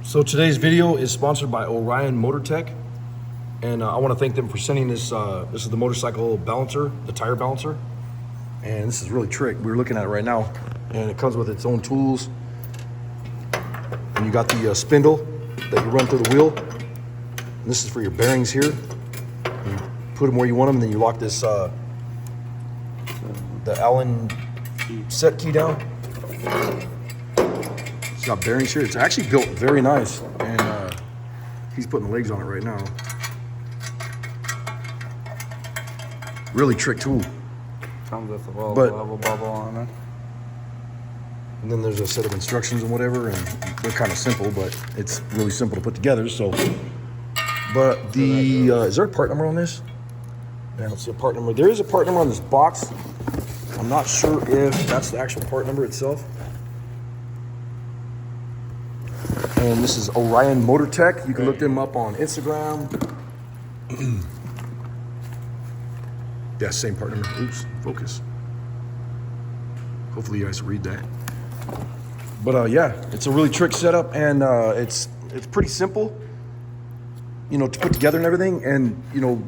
So today's video is sponsored by Orion Motor Tech, and I want to thank them for sending this. This is the motorcycle balancer, the tire balancer, and this is really trick. We're looking at it right now, and it comes with its own tools. And you got the spindle that you run through the wheel. And this is for your bearings here. You put them where you want them, and then you lock this the Allen set key down. It's got bearings here. It's actually built very nice, and he's putting the legs on it right now. Really trick tool. Comes with a level bubble on it. And then there's a set of instructions and whatever, and they're kind of simple, but it's really simple to put together. So, but the is there a part number on this? Yeah, I don't see a part number. There is a part number on this box. I'm not sure if that's the actual part number itself. And this is Orion Motor Tech. You can look them up on Instagram. Yeah, same part number. Oops, focus. Hopefully you guys read that. But yeah, it's a really trick setup, and it's pretty simple, you know, to put together and everything. And you know,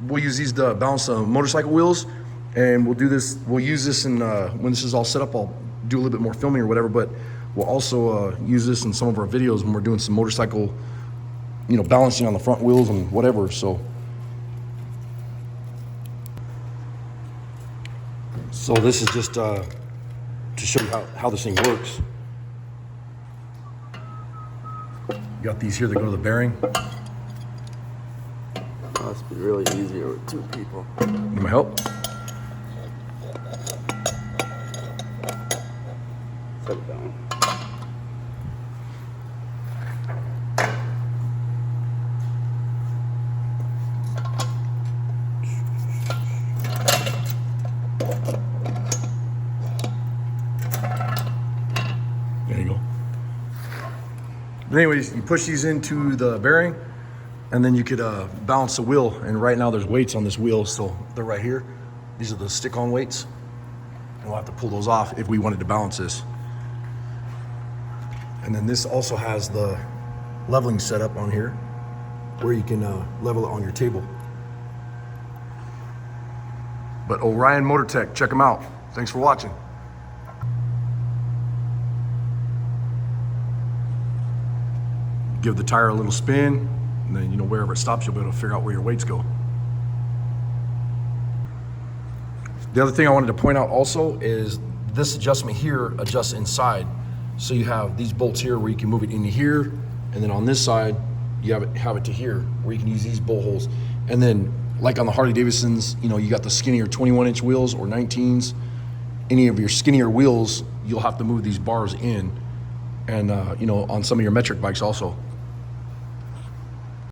we'll use these to balance motorcycle wheels, and we'll use this in when this is all set up. I'll do a little bit more filming or whatever, but we'll also use this in some of our videos when we're doing some motorcycle, you know, balancing on the front wheels and whatever. So this is just to show you how this thing works. You got these here that go to the bearing. Must be really easy with two people. Need my help? Set it down. There you go. But anyways, you push these into the bearing, and then you could balance the wheel. And right now there's weights on this wheel, so they're right here. These are the stick-on weights. And we'll have to pull those off if we wanted to balance this. And then this also has the leveling setup on here, where you can level it on your table. But Orion Motor Tech, check them out. Thanks for watching. Give the tire a little spin, and then, you know, wherever it stops, you'll be able to figure out where your weights go. The other thing I wanted to point out also is this adjustment here adjusts inside. So you have these bolts here where you can move it into here, and then on this side, you have it to here where you can use these bolt holes. And then, like on the Harley Davidsons, you know, you got the skinnier 21-inch wheels or 19s. Any of your skinnier wheels, you'll have to move these bars in. And, you know, on some of your metric bikes also.